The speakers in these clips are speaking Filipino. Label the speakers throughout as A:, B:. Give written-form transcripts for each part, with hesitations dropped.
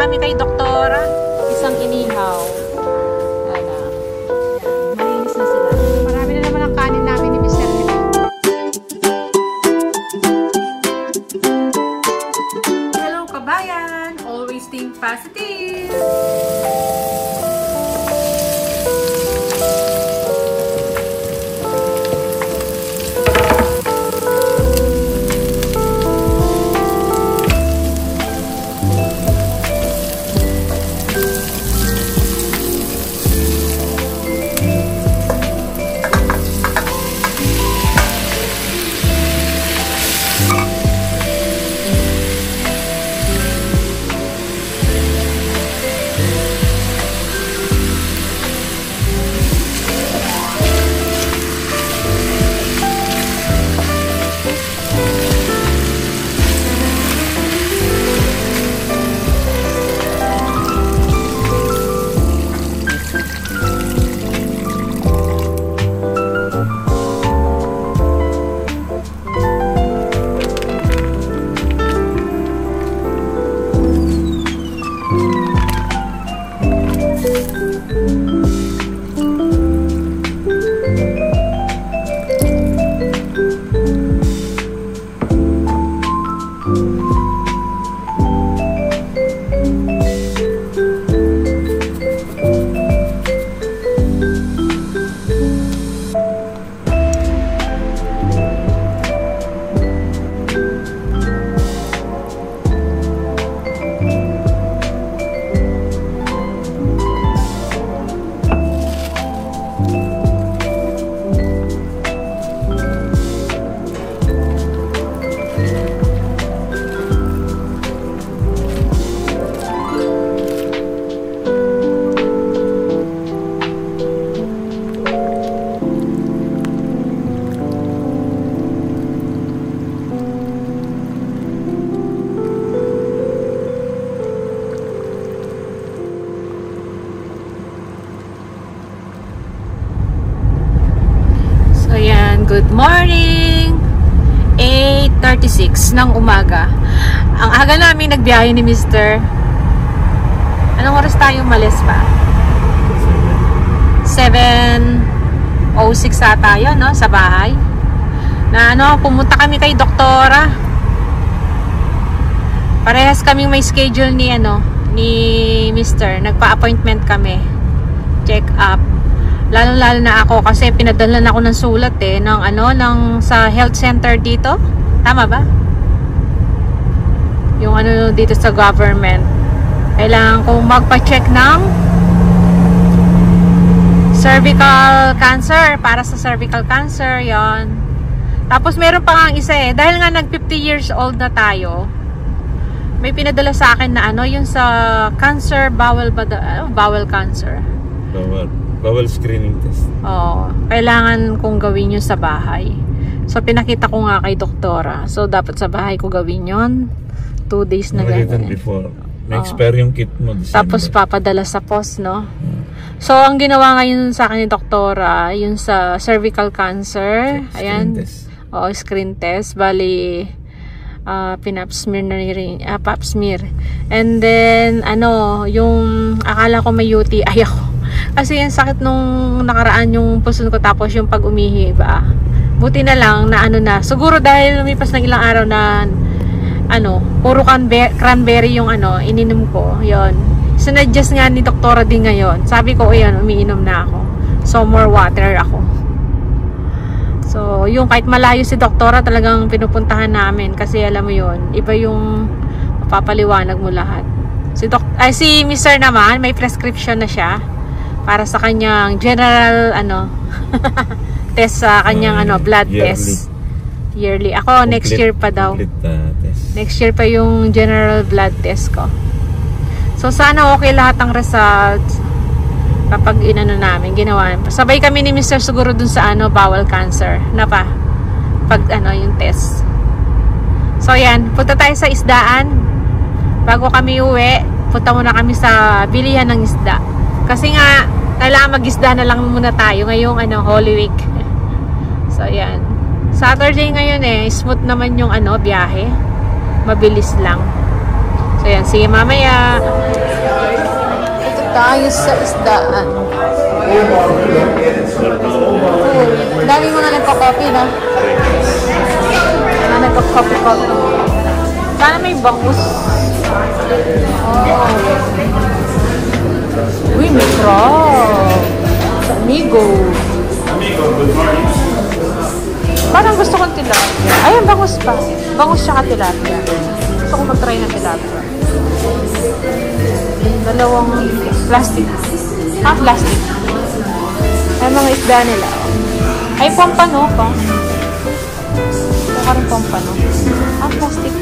A: kami kay doktora. Isang inihaw. Wala. Malinis na sila. Marami na naman ang kanin namin ni Mr. Hello kabayan! Always think positive! Good morning! 8:36 ng umaga. Ang aga namin nagbiyahe ni Mr. Anong oras tayo malis pa? 7:06 tayo, no? Sa bahay. Pumunta kami kay doktora. Parehas kaming may schedule ni Mr. Nagpa-appointment kami. Check up. Lalo-lalo na ako kasi pinadalan ako ng sulat sa health center dito. Tama ba? Yung dito sa government. Kailangan kong magpa-check ng cervical cancer. Para sa cervical cancer, yon. Tapos meron pa nga isa dahil nga nag 50 years old na tayo, may pinadala sa akin na yung sa cancer, bowel cancer.
B: Bowel screening test.
A: Oo. Kailangan kong gawin yun sa bahay. So, pinakita ko nga kay doktora. So, dapat sa bahay ko gawin yun. 2 days na gano'n.
B: Before. Na-expire yung kit mo. December.
A: Tapos, papadala sa post, no? So, ang ginawa ngayon sa akin ni doktora, yun sa cervical cancer. Ayan.
B: Test.
A: Oo, screen test. Bali, pinap-smear na rin. Pap smear. And then, yung akala ko may UTI ako. Kasi yung sakit nung nakaraan yung puson ko, tapos yung pag umihi ba. Buti na lang na siguro dahil lumipas ng ilang araw na puro cranberry yung ininom ko. Yon. Sinuggest nga ni doktora din ngayon. Sabi ko, umiinom na ako. So more water ako. So yung kahit malayo si doktora, talagang pinupuntahan namin kasi alam mo yun, iba yung mapapaliwanag mo lahat. Si Mr. naman may prescription na siya para sa kanyang general test, sa kanyang blood test yearly. Ako complete, next year pa daw. Next year pa yung general blood test ko. So sana okay lahat ang results kapag namin ginawa. Sabay kami ni Mr. siguro dun sa bowel cancer na pa pag yung test. So yan, punta tayo sa isdaan. Bago kami uwi, punta muna kami sa bilihan ng isda. Kasi nga, kailangan mag-isda na lang muna tayo ngayong Holy Week. So, ayan. Saturday ngayon smooth naman yung biyahe. Mabilis lang. So yan, sige mamaya. Ito tayo sa isdaan. Dami mga nagpa-coffee, no? Mga nagpa-coffee. Sana may bangus. Oh. Uy, may crab. Sa Amigo.
B: Amigo, good morning.
A: Parang gusto kong tilapia. Ayun, bangus pa. Bangus tsaka tilapia. Gusto kong mag-try ng tilapia. Dalawang plastic. Plastic. Ay, mga isda nila. Ay, pompano pa. Ito ka rin pompano. Plastic.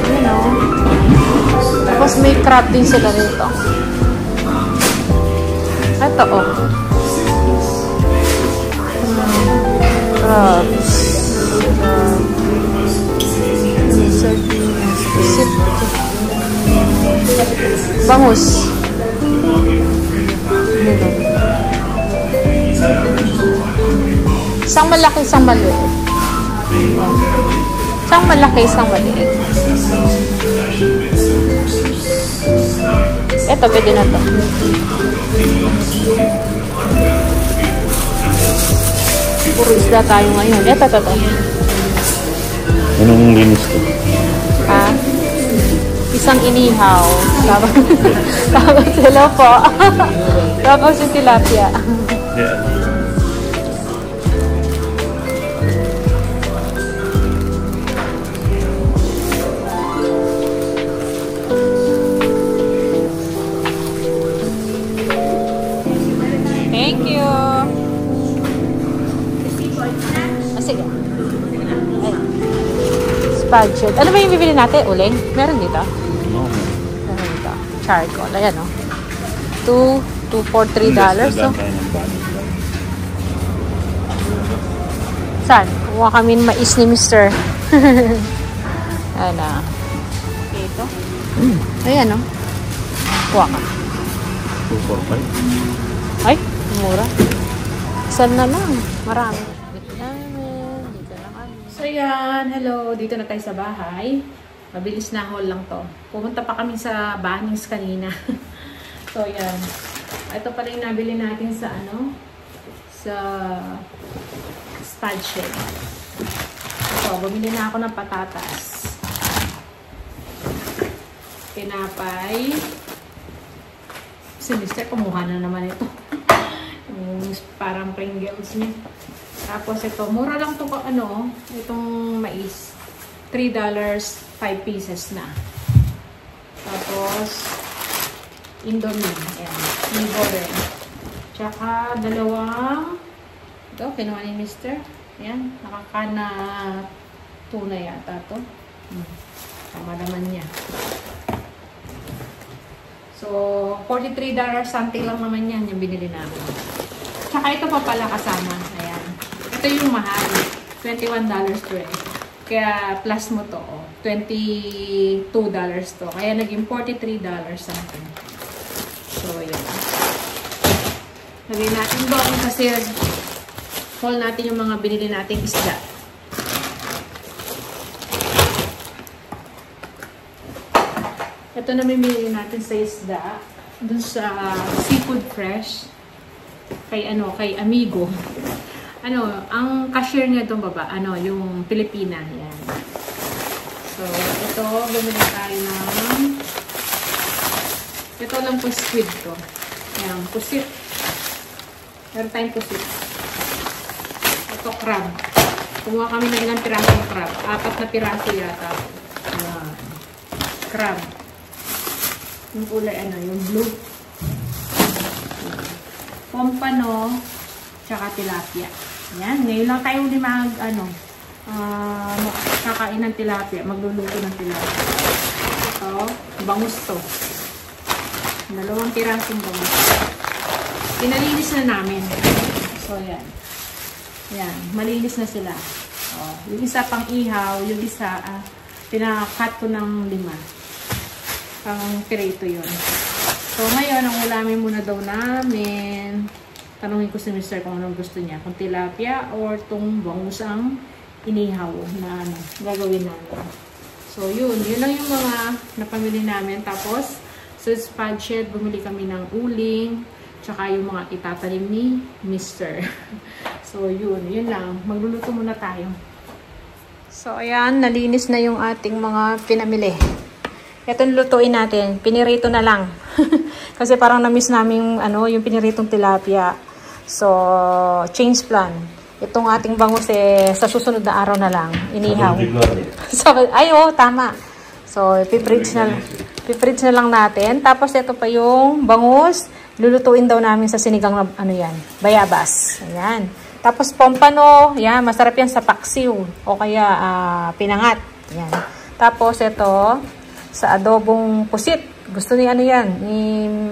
A: You know. Tapos may crab din sila rito. Ito, oh. Crabs. Sardinas. Bangus. Isang malaki, isang maliit. Isang malaki, isang maliit. Ito, pwede na to. Puro isda tayo ngayon. Ito.
B: Anong linis ko?
A: Isang inihaw. Tapos hello po. Tapos yung tilapia.
B: Yeah.
A: Thank you. Sige. Spudget. Ano ba yung bibili natin? Uling? Meron dito?
B: No.
A: Meron dito. Charcoal. Ayan, o. $2 for $3. So, saan? Kuha kami ng mais ni Mr. Ayan na. Okay, ito. Ayan, o. Kuha ka.
B: 2 for 5.
A: Ay, mura. Saan na lang? Marami. Dito lang kami. So yan, hello. Dito na tayo sa bahay. Mabilis na haul lang to. Pumunta pa kami sa Bunnings kanina. So yan. Ito pala yung nabili natin sa sa Spudshed. So, bumili na ako ng patatas. Tinapay. Si Mr. kumuha na naman ito. Parang Pringles niya. Tapos ito, mura lang ito itong mais. $3, 5 pieces na. Tapos, Indomie. Ayan. Nibo rin. Tsaka, dalawang ito, kinuha ni Mr. Ayan. Nakakana tuna yata ito. Tama naman niya. So, $43 something lang naman yan yung binili namin. Tsaka ito pa pala kasama. Ayan. Ito yung mahal. $21 to eh. Kaya plus mo to. Oh. $22 to. Kaya naging $43 something. So, yun. Lagay natin doon kasi haul natin yung mga binili nating isda. Ito na may binili natin sa isda. Dun sa Seafood Fresh. Kay Amigo. Ang cashier niya itong baba, yung Pilipina. Yan. So, ito, bumili tayo ng ito lang po squid to. Yan, pusit. Meron tayong pusit. Ito, crab. Kumuha kami ng ilang pirasong crab. 4 na piraso yata. Yan. Crab. Yung kulay, yung blue. Pompano, tsaka tilapia. Yan, ngayon lang tayo ulit kakain ng tilapia, magluluto ng tilapia. Ito, bangus to. 2 pirasong bangus. Pinalinis na namin. So, yan. Yan, malinis na sila. Yung isa pang ihaw, yung isa, pinakat ko ng 5. Pang pirito yun. So, ngayon, ang ulamin muna daw namin. Tanungin ko si Mr. kung anong gusto niya. Kung tilapia or itong bangus ang inihaw na gagawin namin. So, yun lang yung mga napamili namin. Tapos, sa spadchet, bumili kami ng uling, tsaka yung mga itatanim ni Mr. So, yun lang. Magluluto muna tayo. So, ayan, nalinis na yung ating mga pinamili. Itong lutuin natin, pinirito na lang. Kasi parang na-miss namin yung piniritong tilapia. So, change plan. Itong ating bangus sa susunod na araw na lang, inihaw. So, tama. So, pipritz na lang natin. Tapos, ito pa yung bangus. Lulutuin daw namin sa sinigang na, bayabas. Ayan. Tapos, pompano. Yan, masarap yan sa paksiw. O kaya, pinangat. Ayan. Tapos, ito, sa adobong pusit. Gusto ni ni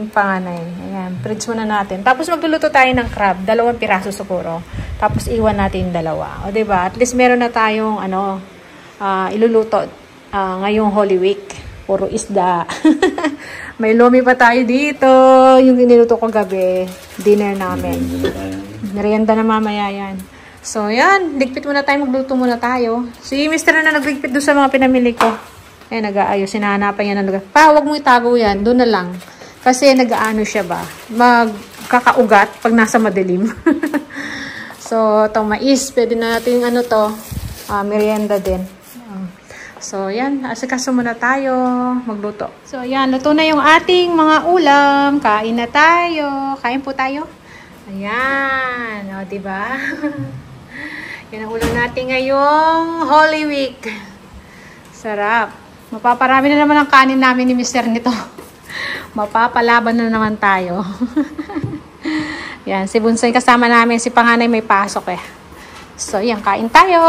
A: panganay. Ayan, fridge muna natin. Tapos, magluluto tayo ng crab. 2 piraso siguro. Tapos, iwan natin 2. O, diba? At least, meron na tayong, iluluto ngayong Holy Week. Puro isda. May lomi pa tayo dito. Yung iniluto ko gabi. Dinner namin. Merienda na mamaya yan. So, yan. Ligpit muna tayo. Magluto muna tayo. Si Mr. na nagligpit doon sa mga pinamili ko. Eh, nag-aayos. Sinahanapan niya na lugar. Pa, huwag mo itago yan. Doon na lang. Kasi nag-aano siya ba? Magkakaugat pag nasa madilim. So, ito mais. Pwede na natin merienda din. So, yan. Asikaso muna tayo. Magluto. So, yan. Luto na yung ating mga ulam. Kain na tayo. Kain po tayo. Ayan. O, diba? Yan ang ulam natin ngayong Holy Week. Sarap. Mapaparami na naman ang kanin namin ni Mr. nito. Mapapalaban na naman tayo. Yan. Si Bunsoy kasama namin. Si panganay may pasok eh. So, yan. Kain tayo.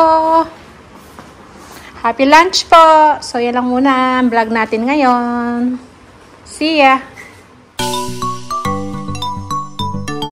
A: Happy lunch po! So, yan lang muna ang vlog natin ngayon. See ya!